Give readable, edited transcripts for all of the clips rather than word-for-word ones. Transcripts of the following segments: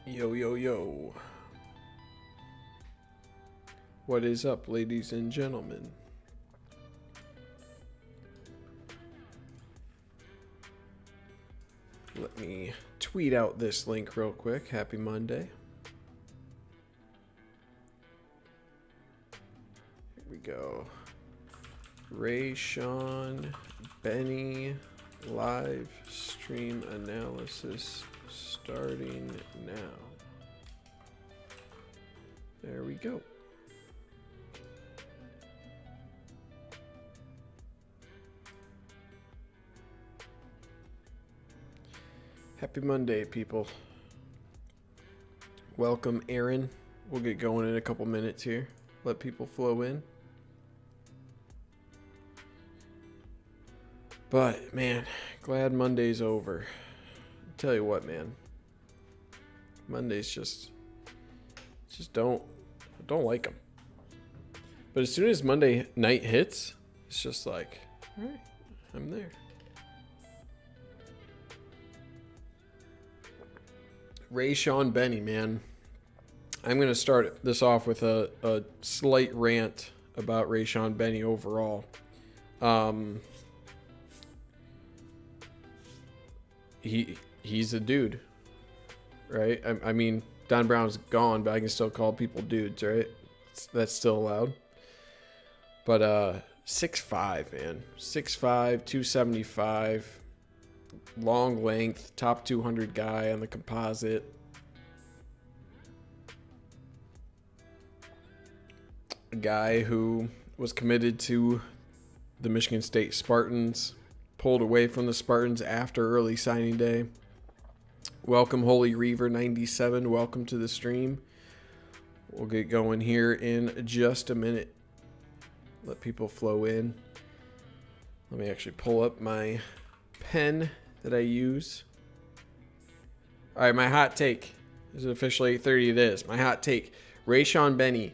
Yo, yo, yo. What is up, ladies and gentlemen? Let me tweet out this link real quick. Happy Monday. Here we go. Rayshaun Benny live stream analysis starting now. There we go. Happy Monday, people. Welcome, Aaron. We'll get going in a couple minutes here. Let people flow in. But, man, glad Monday's over. Tell you what, man. Mondays just don't like them. But as soon as Monday night hits, it's just like, all right, I'm there. Rayshaun Benny, man. I'm going to start this off with a slight rant about Rayshaun Benny overall. He's a dude, right? I mean, Don Brown's gone, but I can still call people dudes, right? That's still allowed. But 6'5", man. 6'5", 275. Long length, top 200 guy on the composite. A guy who was committed to the Michigan State Spartans, pulled away from the Spartans after early signing day. Welcome, Holy Reaver 97. Welcome to the stream. We'll get going here in just a minute. Let people flow in. Let me actually pull up my pen that I use. All right, my hot take. Is it officially 8:30? It is. My hot take. Rayshaun Benny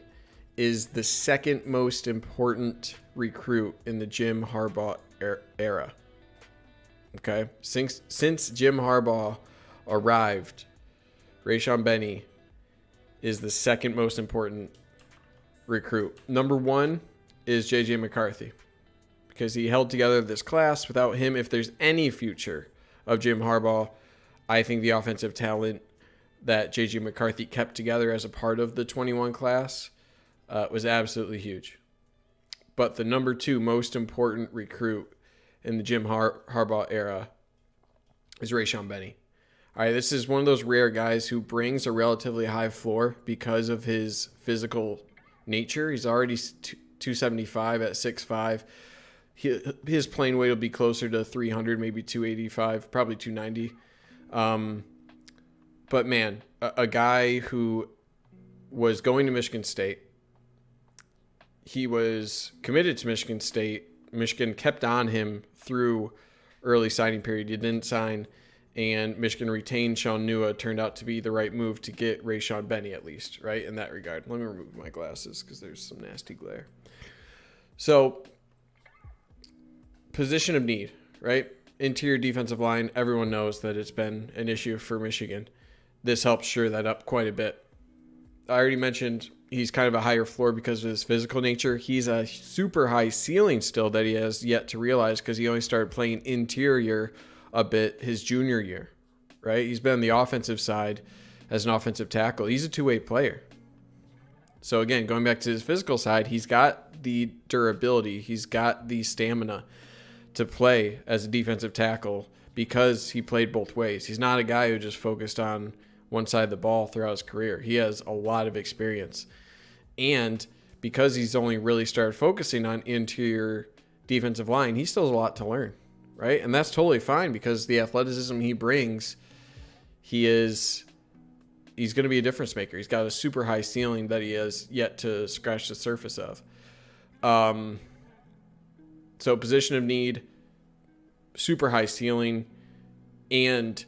is the second most important recruit in the Jim Harbaugh era. Okay? Since Jim Harbaugh arrived, Rayshaun Benny is the second most important recruit. Number one is J.J. McCarthy, because he held together this class. Without him, if there's any future of Jim Harbaugh, I think the offensive talent that J.J. McCarthy kept together as a part of the 21 class was absolutely huge. But the number two most important recruit in the Jim Harbaugh era is Rayshaun Benny. All right, this is one of those rare guys who brings a relatively high floor because of his physical nature. He's already 275 at 6'5". His playing weight will be closer to 300, maybe 285, probably 290. But man, a guy who was going to Michigan State. He was committed to Michigan State. Michigan kept on him through early signing period. He didn't sign, and Michigan retained Sean Nua. Turned out to be the right move to get Rayshaun Benny, at least, right, in that regard. Let me remove my glasses because there's some nasty glare. So, position of need, right? Interior defensive line, everyone knows that it's been an issue for Michigan. This helps shore that up quite a bit. I already mentioned he's kind of a higher floor because of his physical nature. He's a super high ceiling still that he has yet to realize, because he only started playing interior a bit his junior year, right? He's been on the offensive side as an offensive tackle. He's a two-way player. So again, going back to his physical side, he's got the durability. He's got the stamina to play as a defensive tackle because he played both ways. He's not a guy who just focused on one side of the ball throughout his career. He has a lot of experience. And because he's only really started focusing on interior defensive line, he still has a lot to learn, right? And that's totally fine, because the athleticism he brings, he's going to be a difference maker. He's got a super high ceiling that he has yet to scratch the surface of. So position of need, super high ceiling, and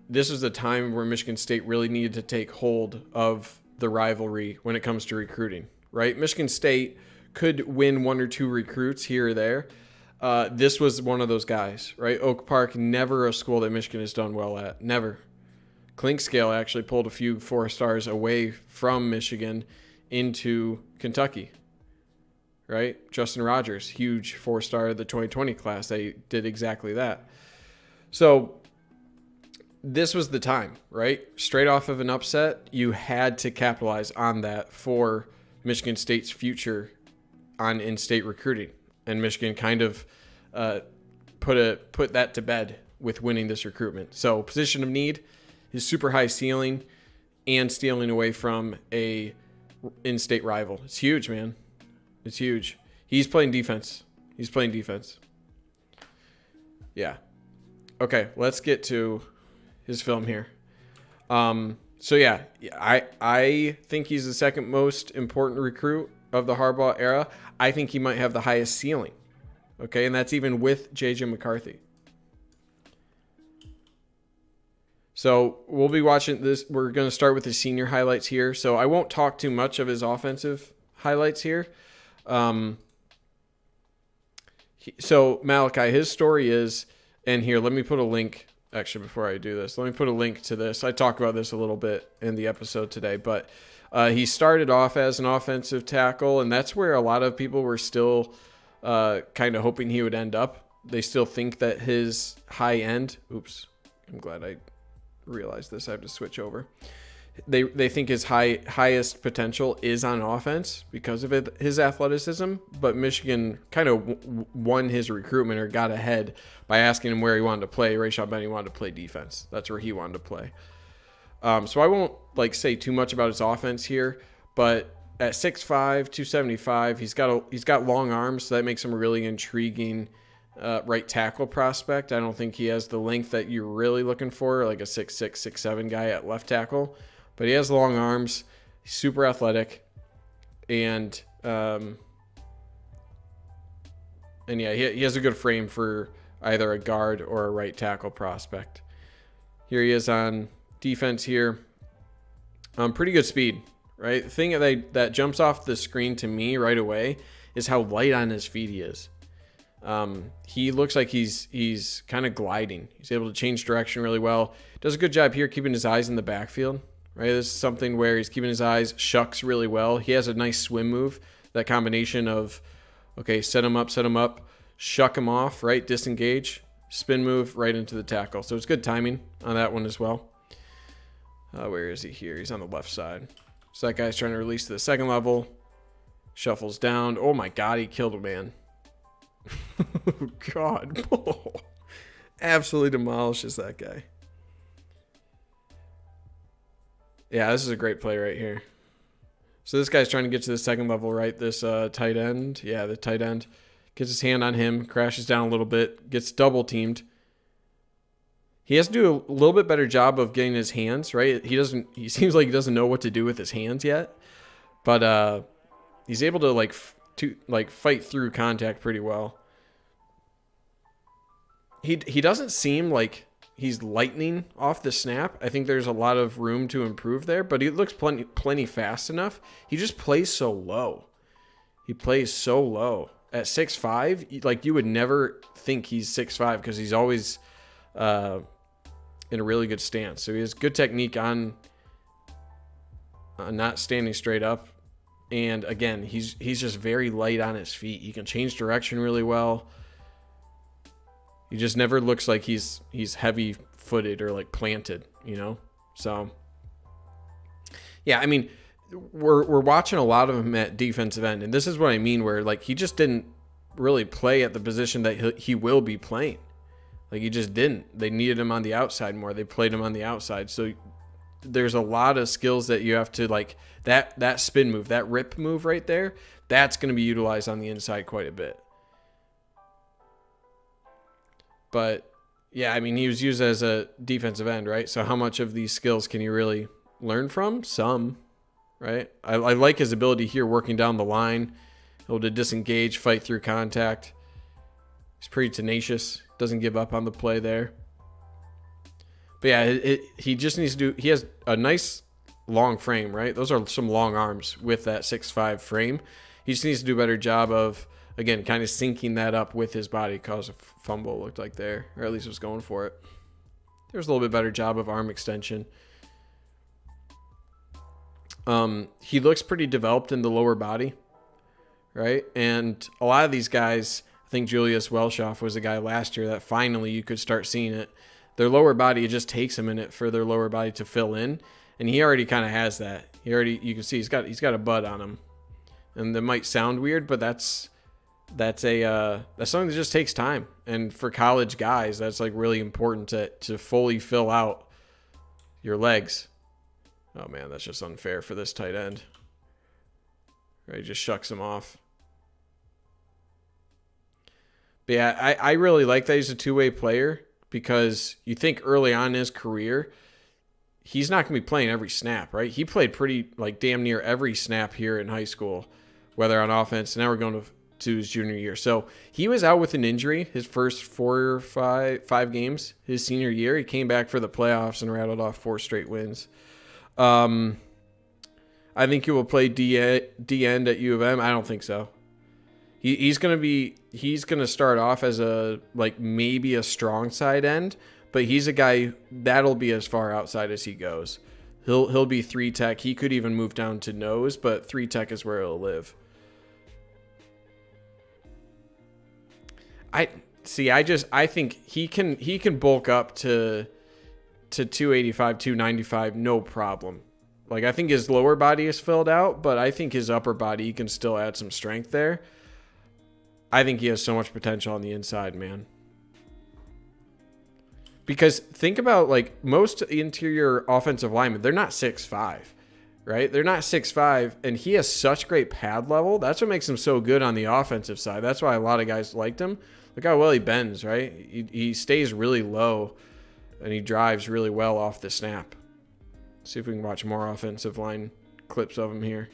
this was the time where Michigan State really needed to take hold of the rivalry when it comes to recruiting, right? Michigan State could win one or two recruits here or there. This was one of those guys, right? Oak Park, never a school that Michigan has done well at. Never. Clinkscale actually pulled a few 4-stars away from Michigan into Kentucky, right? Justin Rogers, huge 4-star of the 2020 class. They did exactly that. So this was the time, right? Straight off of an upset, you had to capitalize on that for Michigan State's future on in-state recruiting. And Michigan kind of put that to bed with winning this recruitment. So position of need, his super high ceiling, and stealing away from a in-state rival. It's huge, man. It's huge. He's playing defense. Yeah. Okay, let's get to his film here. So yeah, I think he's the second most important recruit of the Harbaugh era. I think he might have the highest ceiling. Okay, and that's even with J.J. McCarthy. So we'll be watching this. We're going to start with his senior highlights here. So I won't talk too much of his offensive highlights here. So Malachi, his story is, and here, let me put a link. Actually, before I do this, let me put a link to this. I talk about this a little bit in the episode today, but he started off as an offensive tackle, and that's where a lot of people were still kind of hoping he would end up. They still think that his high end, oops, I'm glad I realized this. I have to switch over. They think his highest potential is on offense because of his athleticism, but Michigan kind of won his recruitment or got ahead by asking him where he wanted to play. Rayshaun Benny wanted to play defense. That's where he wanted to play. So I won't say too much about his offense here, but at 6'5", 275, he's got long arms, so that makes him a really intriguing right tackle prospect. I don't think he has the length that you're really looking for, like a 6'6", 6'7" guy at left tackle. But he has long arms, he's super athletic, and yeah, he has a good frame for either a guard or a right tackle prospect. Here he is on defense here. Pretty good speed, right? The thing that jumps off the screen to me right away is how light on his feet he is. He looks like he's kind of gliding. He's able to change direction really well. Does a good job here keeping his eyes in the backfield. Right, this is something where he's keeping his eyes, shucks really well. He has a nice swim move. That combination of, okay, set him up, shuck him off, right, disengage, spin move right into the tackle. So it's good timing on that one as well. Where is he here? He's on the left side. So that guy's trying to release to the second level. Shuffles down. Oh my God, he killed a man. Oh God. Oh, absolutely demolishes that guy. Yeah, this is a great play right here. So this guy's trying to get to the second level, right? This tight end. Yeah, the tight end gets his hand on him, crashes down a little bit, gets double teamed. He has to do a little bit better job of getting his hands, right? He seems like he doesn't know what to do with his hands yet. But he's able to fight through contact pretty well. He doesn't seem like he's lightning off the snap. I think there's a lot of room to improve there, but he looks plenty fast enough. He just plays so low. He plays so low. At 6'5", you would never think he's 6'5", because he's always in a really good stance. So he has good technique on not standing straight up. And again, he's just very light on his feet. He can change direction really well. He just never looks like he's heavy-footed or planted, So, yeah, I mean, we're watching a lot of him at defensive end, and this is what I mean, where he just didn't really play at the position that he will be playing. He just didn't. They needed him on the outside more. They played him on the outside. So there's a lot of skills that you have to that spin move, that rip move right there. That's going to be utilized on the inside quite a bit. But, yeah, I mean, he was used as a defensive end, right? So how much of these skills can you really learn from? Some, right? I like his ability here working down the line, able to disengage, fight through contact. He's pretty tenacious, doesn't give up on the play there. But, yeah, he just needs to do – he has a nice long frame, right? Those are some long arms with that 6'5" frame. He just needs to do a better job of – again, kind of syncing that up with his body. Caused a fumble, looked like there, or at least was going for it. There's a little bit better job of arm extension. He looks pretty developed in the lower body, right? And a lot of these guys, I think Julius Welshoff was a guy last year that finally you could start seeing it. Their lower body, it just takes a minute for their lower body to fill in, and he already kind of has that. You can see he's got a bud on him, and that might sound weird, but that's something that just takes time. And for college guys, that's like really important to fully fill out your legs. Oh man, that's just unfair for this tight end. Right, he just shucks him off. But yeah, I really like that he's a two-way player, because you think early on in his career, he's not going to be playing every snap, right? He played pretty, like, damn near every snap here in high school, whether on offense. Now we're going to his junior year. So he was out with an injury his first 4 or 5 games his senior year. He came back for the playoffs and rattled off 4 straight wins. I think he will play D end at U of M. I don't think so. He's gonna start off as maybe a strong side end, but he's a guy that'll be as far outside as he goes. He'll be 3 tech. He could even move down to nose, but 3 tech is where he'll live. I think he can bulk up to 285, 295, no problem. Like, I think his lower body is filled out, but I think his upper body, he can still add some strength there. I think he has so much potential on the inside, man. Because think about, like, most interior offensive linemen, they're not 6'5", right? They're not 6'5", and he has such great pad level. That's what makes him so good on the offensive side. That's why a lot of guys liked him. Look how well he bends, right? He stays really low, and he drives really well off the snap. See if we can watch more offensive line clips of him here.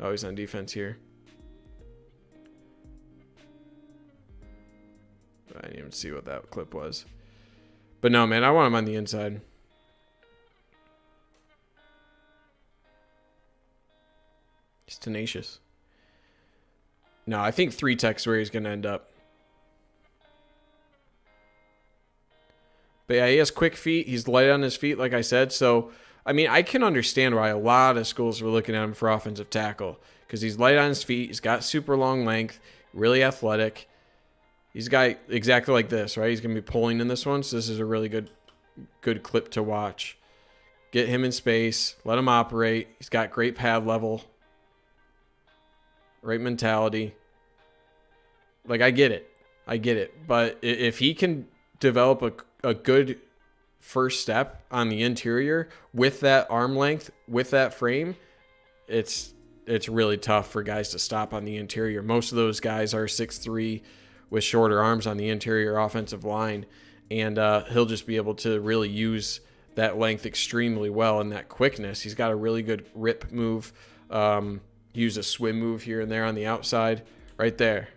Oh, he's on defense here. I didn't even see what that clip was. But no, man, I want him on the inside. He's tenacious. No, I think 3 tech's where he's going to end up. But yeah, he has quick feet. He's light on his feet, like I said. So, I mean, I can understand why a lot of schools were looking at him for offensive tackle, because he's light on his feet. He's got super long length, really athletic. He's a guy exactly like this, right? He's going to be pulling in this one, so this is a really good clip to watch. Get him in space. Let him operate. He's got great pad level. Right mentality. Like, I get it. But if he can develop a good first step on the interior with that arm length, with that frame, it's really tough for guys to stop on the interior. Most of those guys are 6'3", with shorter arms on the interior offensive line, and he'll just be able to really use that length extremely well and that quickness. He's got a really good rip move, use a swim move here and there on the outside, right there,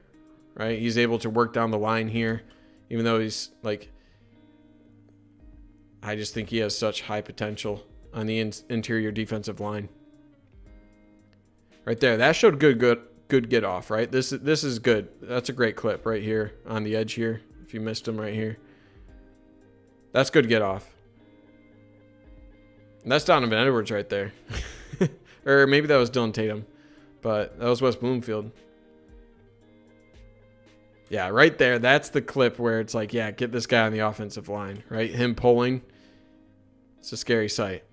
right? He's able to work down the line here, even though he's like, I just think he has such high potential on the interior defensive line. Right there, that showed good get off, right? This is good. That's a great clip right here on the edge here. If you missed him right here, that's good get off. And that's Donovan Edwards right there. Or maybe that was Dylan Tatum, but that was Wes Bloomfield. Yeah, right there. That's the clip where it's like, yeah, get this guy on the offensive line, right? Him pulling. It's a scary sight.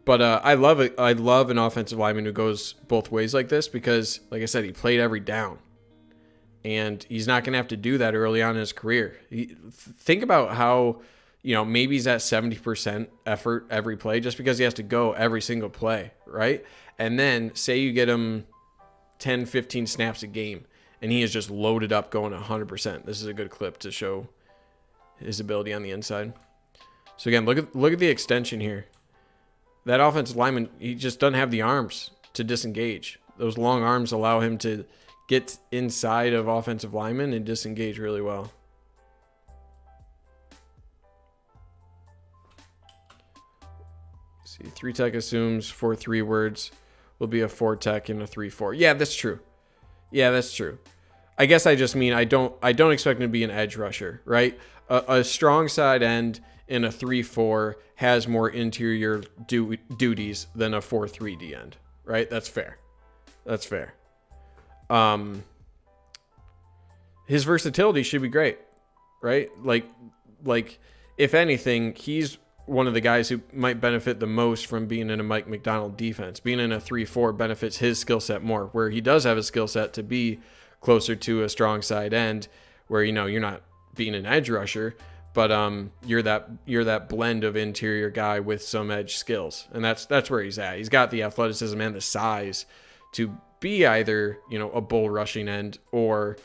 But I love it. I love an offensive lineman who goes both ways like this, because, like I said, he played every down. And he's not going to have to do that early on in his career. Think about how, maybe he's at 70% effort every play just because he has to go every single play, right? And then say you get him 10, 15 snaps a game, and he is just loaded up going 100%. This is a good clip to show his ability on the inside. So again, look at the extension here. That offensive lineman, he just doesn't have the arms to disengage. Those long arms allow him to get inside of offensive linemen and disengage really well. See, 3 tech assumes 4-3 words will be a 4 tech and a 3-4. Yeah, that's true. I guess I just mean I don't expect him to be an edge rusher, right? A strong side end in a 3-4 has more interior duties than a 4-3 D end, right? That's fair. That's fair. His versatility should be great, right? Like if anything, he's one of the guys who might benefit the most from being in a Mike McDonald defense. Being in a 3-4 benefits his skill set more, where he does have a skill set to be closer to a strong side end, where, you know, you're not being an edge rusher, but you're that blend of interior guy with some edge skills. And that's where he's at. He's got the athleticism and the size to be either, you know, a bull rushing end or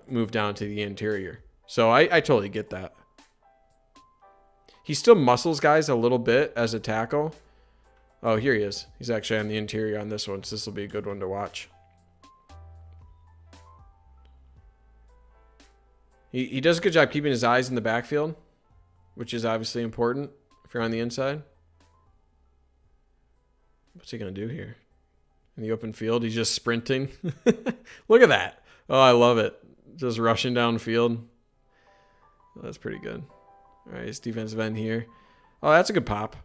move down to the interior. So I totally get that. He still muscles guys a little bit as a tackle. Oh, here he is. He's actually on the interior on this one, so this will be a good one to watch. He does a good job keeping his eyes in the backfield, which is obviously important if you're on the inside. What's he going to do here? In the open field, he's just sprinting. Look at that. Oh, I love it. Just rushing downfield. Oh, that's pretty good. All right, his defensive end here. Oh, that's a good pop,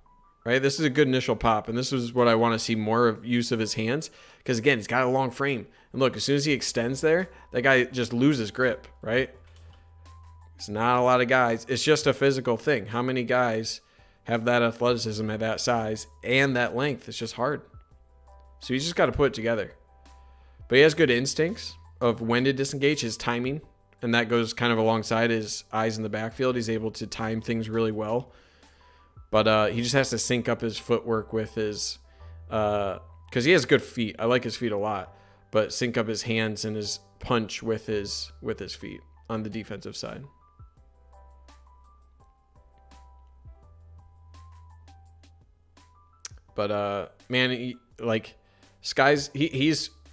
right? This is a good initial pop, and this is what I want to see more of use of his hands, because, again, he's got a long frame. And look, as soon as he extends there, that guy just loses grip, right? It's not a lot of guys. It's just a physical thing. How many guys have that athleticism at that size and that length? It's just hard. So he's just got to put it together. But he has good instincts of when to disengage, his timing. And that goes kind of alongside his eyes in the backfield. He's able to time things really well. But he just has to sync up his footwork with his... because he has good feet. I like his feet a lot. But sync up his hands and his punch with his feet on the defensive side. But, man, Sky's...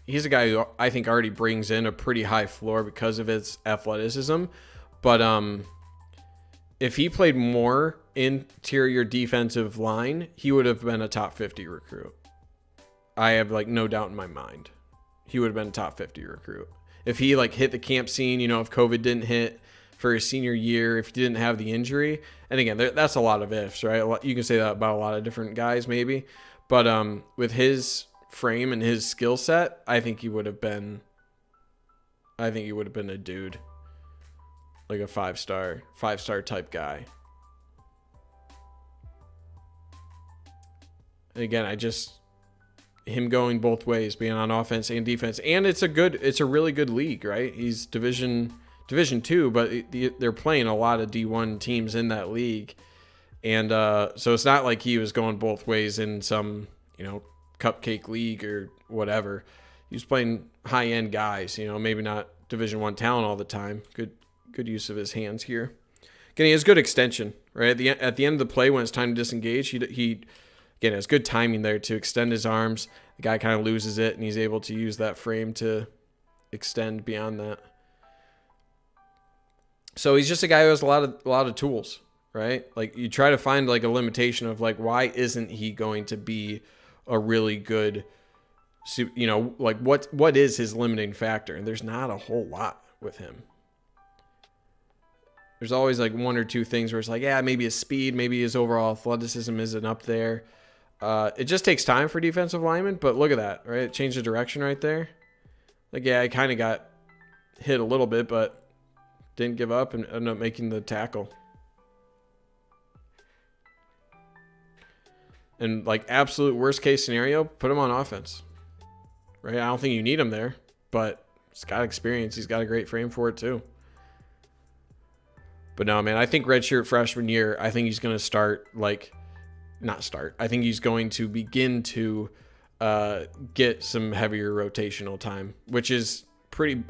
He's a guy who I think already brings in a pretty high floor because of his athleticism. But if he played more interior defensive line, he would have been a top 50 recruit. I have no doubt in my mind. He would have been a top 50 recruit. If he hit the camp scene, if COVID didn't hit for his senior year, if he didn't have the injury. And again, that's a lot of ifs, right? You can say that about a lot of different guys maybe. But with his frame and his skill set, I think he would have been a dude, like a five-star type guy. And again, him going both ways, being on offense and defense, and it's a really good league, right? He's Division 2, but they're playing a lot of D1 teams in that league, and so it's not like he was going both ways in some cupcake league or whatever. He was playing high-end guys, maybe not Division 1 talent all the time. Good use of his hands here. Again, he has good extension, right? At the end of the play, when it's time to disengage, he again has good timing there to extend his arms. The guy kind of loses it, and he's able to use that frame to extend beyond that. So he's just a guy who has a lot of tools, right? You try to find a limitation of why isn't he going to be a really good, what is his limiting factor? And there's not a whole lot with him. There's always one or two things where it's maybe his speed, maybe his overall athleticism isn't up there. It just takes time for defensive linemen, but look at that, right? It changed the direction right there. I kind of got hit a little bit, but didn't give up and ended up making the tackle. And absolute worst case scenario, put him on offense, right? I don't think you need him there, but he's got experience. He's got a great frame for it too. But no, man, I think redshirt freshman year, I think he's going to start I think he's going to begin to get some heavier rotational time, which is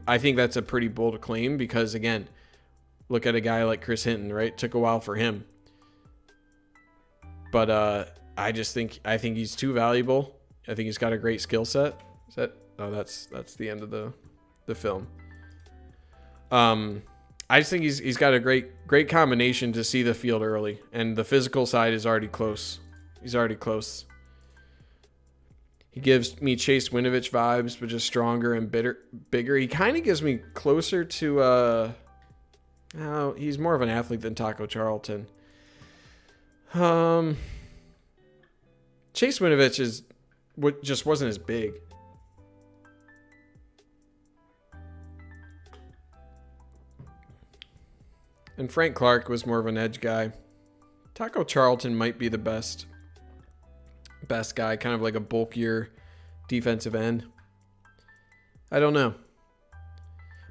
I think that's a pretty bold claim because, again, look at a guy like Chris Hinton, right? It took a while for him. But I think he's too valuable. I think he's got a great skill set. That's the end of the film. I just think he's got a great combination to see the field early, and the physical side is already close. He's already close. He gives me Chase Winovich vibes, but just stronger and bigger. He kind of gives me closer to he's more of an athlete than Taco Charlton. Um, Chase Winovich just wasn't as big. And Frank Clark was more of an edge guy. Taco Charlton might be the best guy, kind of like a bulkier defensive end. I don't know.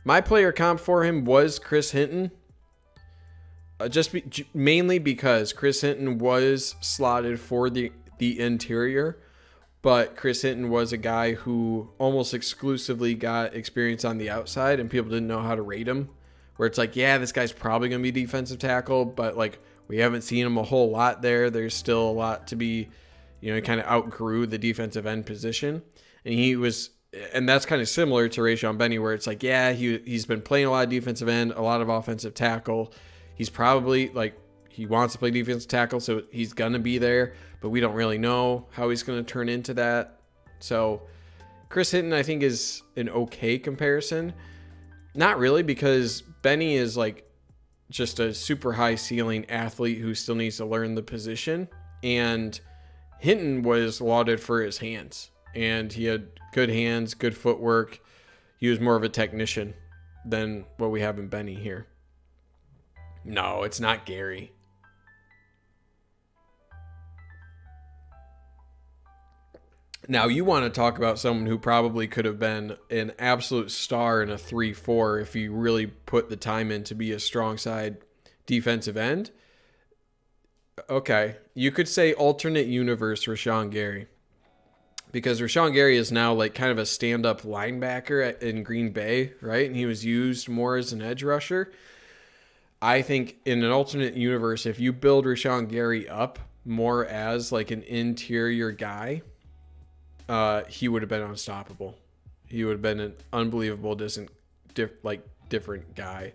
My player comp for him was Chris Hinton. Mainly because Chris Hinton was slotted for the interior, but Chris Hinton was a guy who almost exclusively got experience on the outside, and people didn't know how to rate him. Where it's like, yeah, this guy's probably going to be defensive tackle, but like we haven't seen him a whole lot there. There's still a lot to be, he kind of outgrew the defensive end position. And that's kind of similar to Rayshaun Benny, where it's like, yeah, he's been playing a lot of defensive end, a lot of offensive tackle. He's probably he wants to play defensive tackle, so he's going to be there, but we don't really know how he's going to turn into that. So Chris Hinton, I think, is an okay comparison. Not really, because Benny is just a super high ceiling athlete who still needs to learn the position. And Hinton was lauded for his hands, and he had good hands, good footwork. He was more of a technician than what we have in Benny here. No, it's not Gary. Now, you want to talk about someone who probably could have been an absolute star in a 3-4 if you really put the time in to be a strong side defensive end. Okay, you could say alternate universe Rayshaun Gary. Because Rayshaun Gary is now kind of a stand-up linebacker in Green Bay, right? And he was used more as an edge rusher. I think in an alternate universe, if you build Rayshaun Gary up more as an interior guy, he would have been unstoppable. He would have been an unbelievable, different guy.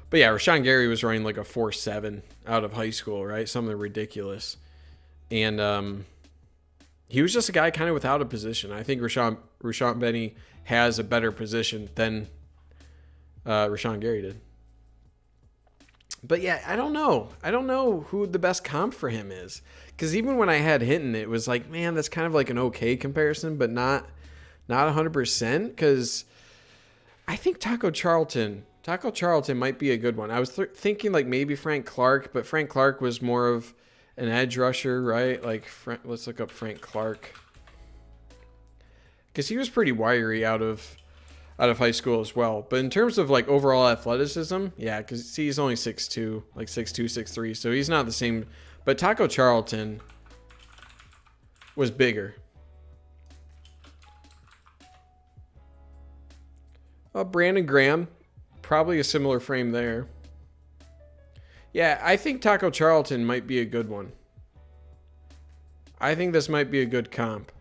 But yeah, Rayshaun Gary was running a 4.7 out of high school, right? Something ridiculous. And he was just a guy kind of without a position. I think Rayshaun Benny has a better position than Rayshaun Gary did. But yeah, I don't know. I don't know who the best comp for him is. Because even when I had Hinton, it was man, that's kind of an okay comparison, but not 100%. Because I think Taco Charlton might be a good one. I was thinking maybe Frank Clark, but Frank Clark was more of an edge rusher, right? Let's look up Frank Clark. Because he was pretty wiry out of high school as well. But in terms of overall athleticism, yeah, because he's only 6'2", 6'2", 6'3", so he's not the same. But Taco Charlton was bigger. Brandon Graham, probably a similar frame there. Yeah, I think Taco Charlton might be a good one. I think this might be a good comp.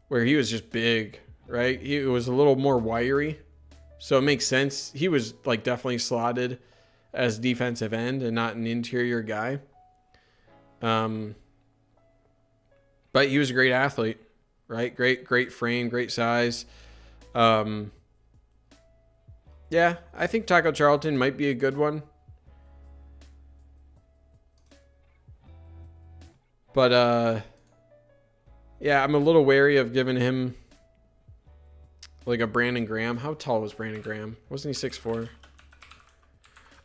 Where he was just big, right? He was a little more wiry. So it makes sense. He was definitely slotted as defensive end and not an interior guy. But he was a great athlete, right? Great frame, great size. Yeah, I think Taco Charlton might be a good one. But yeah, I'm a little wary of giving him a Brandon Graham. How tall was Brandon Graham? Wasn't he 6'4"?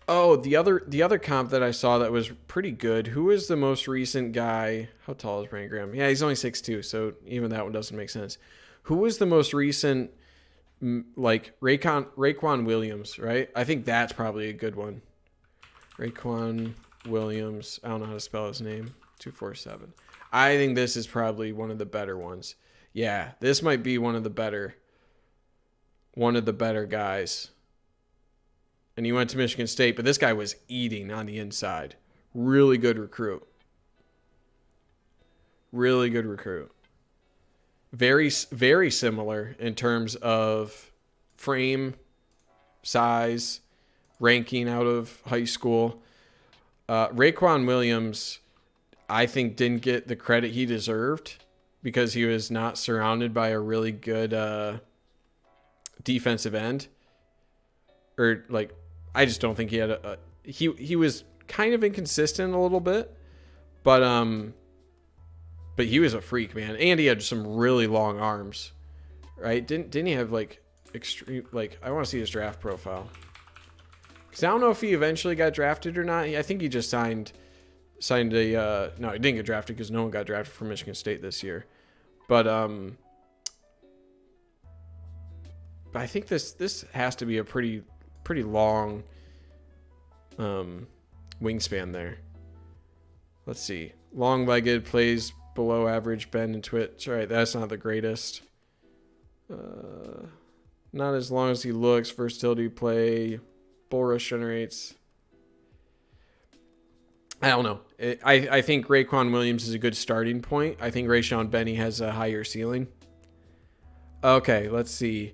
Oh, the other comp that I saw that was pretty good. Who is the most recent guy? How tall is Brandon Graham? Yeah, he's only 6'2", so even that one doesn't make sense. Who was the most recent, Raekwon Williams, right? I think that's probably a good one. Raekwon Williams. I don't know how to spell his name. 247. I think this is probably one of the better ones. Yeah, this might be one of the better guys. And he went to Michigan State, but this guy was eating on the inside. Really good recruit. Really good recruit. Very, very similar in terms of frame, size, ranking out of high school. Raekwon Williams, I think, didn't get the credit he deserved because he was not surrounded by a really good defensive end. Or I just don't think he had he was kind of inconsistent a little bit. But he was a freak, man, and he had some really long arms, right? Didn't he have like extreme, like, I want to see his draft profile, because I don't know if he eventually got drafted or not. I think he just signed a no, he didn't get drafted because no one got drafted from Michigan State this year. But I think this has to be a pretty long wingspan there. Let's see. Long-legged, plays below average bend and twitch. All right, that's not the greatest. Not as long as he looks. Versatility play. Bull rush generates. I don't know. I think Raekwon Williams is a good starting point. I think Rayshaun Benny has a higher ceiling. Okay, let's see.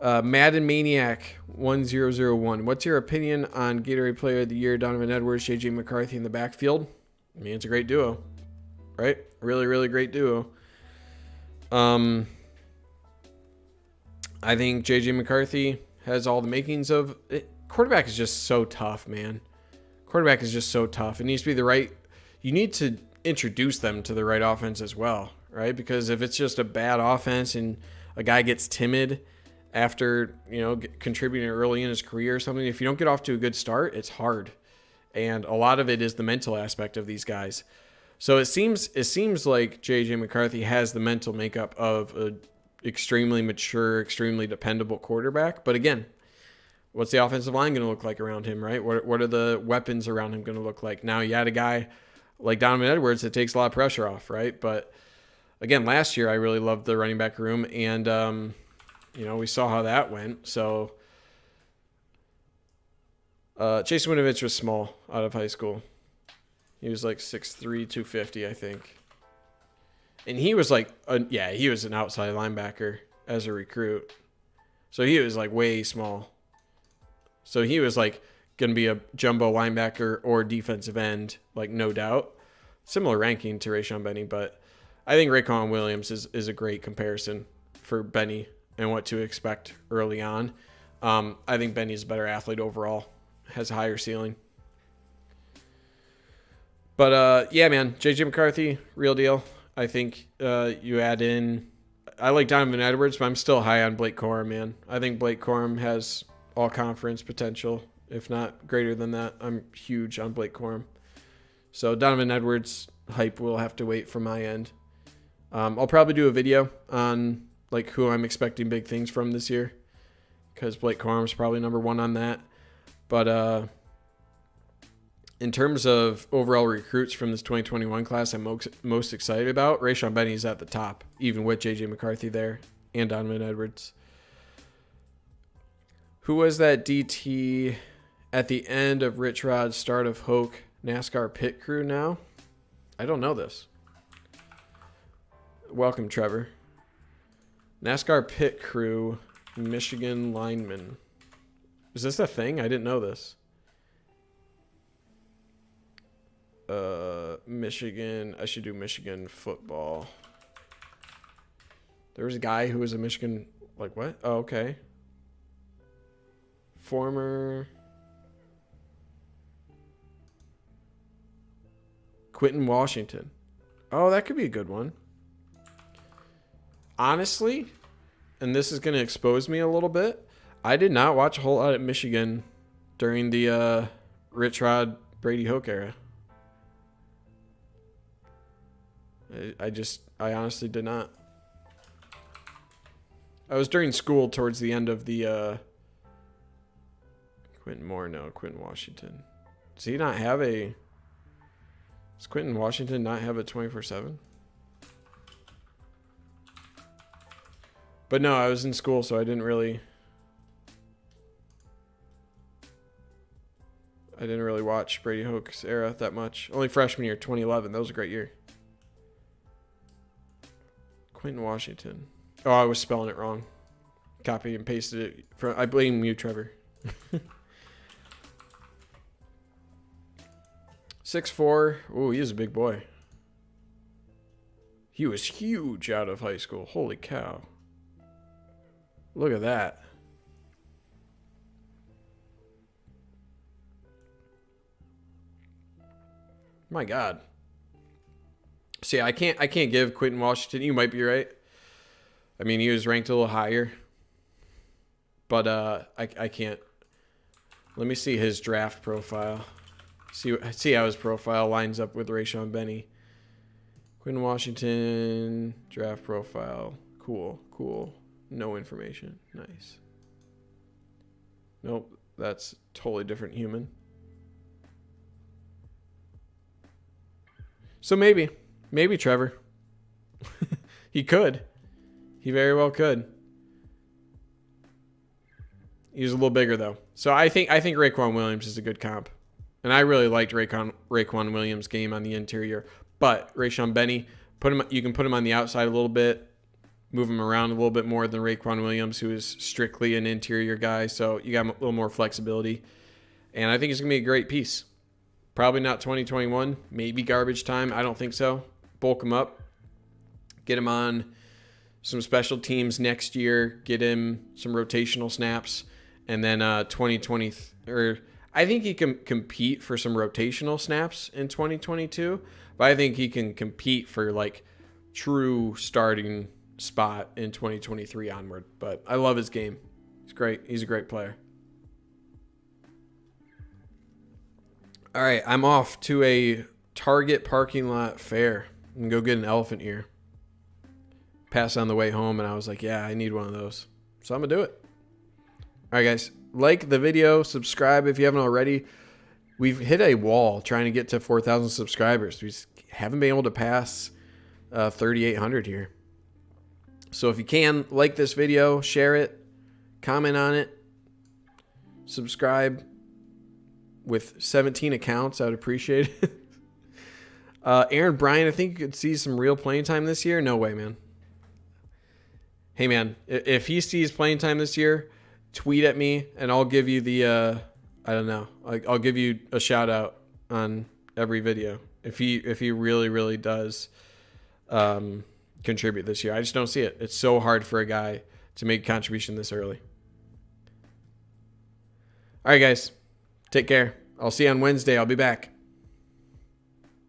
Madden Maniac 1001. What's your opinion on Gatorade Player of the Year, Donovan Edwards, JJ McCarthy in the backfield? I mean, it's a great duo, right? Really, really great duo. I think JJ McCarthy has all the makings of it. Quarterback is just so tough, man. Quarterback is just so tough. It needs to be the right. You need to introduce them to the right offense as well, right? Because if it's just a bad offense and a guy gets timid after, contributing early in his career or something, if you don't get off to a good start, it's hard. And a lot of it is the mental aspect of these guys. So it seems like JJ McCarthy has the mental makeup of an extremely mature, extremely dependable quarterback. But again, what's the offensive line going to look like around him, right? What are the weapons around him going to look like? Now, you had a guy like Donovan Edwards that takes a lot of pressure off, right? But again, last year I really loved the running back room, and we saw how that went. So Chase Winovich was small out of high school. He was like 6'3", 250, I think. And he was like, he was an outside linebacker as a recruit. So he was like way small. So he was like going to be a jumbo linebacker or defensive end, like no doubt. Similar ranking to Rayshaun Benny, but I think Raekwon Williams is a great comparison for Benny and what to expect early on. I think Benny's a better athlete overall, has a higher ceiling. But yeah, man, JJ McCarthy, real deal. I think you add in. I like Donovan Edwards, but I'm still high on Blake Corum, man. I think Blake Corum has all conference potential, if not greater than that. I'm huge on Blake Corum. So Donovan Edwards hype will have to wait for my end. I'll probably do a video on like who I'm expecting big things from this year, because Blake Corum's probably number one on that. But in terms of overall recruits from this 2021 class, I'm most excited about, Rayshaun Benny is at the top, even with JJ McCarthy there and Donovan Edwards. Who was that DT at the end of Rich Rod's start of Hoke NASCAR pit crew now? I don't know this. Welcome, Trevor. NASCAR pit crew, Michigan lineman. Is this a thing? I didn't know this. Michigan. I should do Michigan football. There was a guy who was a Michigan. Like what? Oh, okay. Former Quentin Washington. Oh, that could be a good one. Honestly, and this is going to expose me a little bit, I did not watch a whole lot at Michigan during the Rich Rod Brady Hoke era. I honestly did not. I was during school towards the end of the Quentin Washington. Does he not have a... Does Quentin Washington not have a 24/7? But no, I was in school, so I didn't really watch Brady Hoke's era that much. Only freshman year, 2011. That was a great year. Quentin Washington. Oh, I was spelling it wrong. Copy and pasted it. I blame you, Trevor. 6'4". Oh, he is a big boy. He was huge out of high school. Holy cow. Look at that. My God. So yeah, I can't give Quentin Washington. You might be right. I mean, he was ranked a little higher, but I can't. Let me see his draft profile. See how his profile lines up with Rayshaun Benny. Quentin Washington draft profile. Cool. No information. Nice. Nope, that's totally different human. So maybe Trevor. He could. He very well could. He's a little bigger though. So I think Raekwon Williams is a good comp. And I really liked Raekwon Williams' game on the interior. But Rayshaun Benny, you can put him on the outside a little bit, move him around a little bit more than Raekwon Williams, who is strictly an interior guy. So you got a little more flexibility. And I think it's going to be a great piece. Probably not 2021, maybe garbage time. I don't think so. Bulk him up. Get him on some special teams next year. Get him some rotational snaps. And then 2020, or I think he can compete for some rotational snaps in 2022. But I think he can compete for like true starting spot in 2023 onward. But I love his game. He's great. He's a great player. All right, I'm off to a Target parking lot fair and go get an elephant ear. Passed on the way home, and I was like, yeah, I need one of those. So I'm going to do it. All right, guys, like the video, subscribe if you haven't already. We've hit a wall trying to get to 4,000 subscribers. We just haven't been able to pass 3,800 here. So if you can, like this video, share it, comment on it, subscribe. With 17 accounts, I would appreciate it. Aaron Bryan, I think you could see some real playing time this year. No way, man. Hey, man, if he sees playing time this year, tweet at me, and I'll give you the, I don't know. I'll give you a shout out on every video if he really, really does contribute this year. I just don't see it. It's so hard for a guy to make a contribution this early. All right, guys. Take care. I'll see you on Wednesday. I'll be back.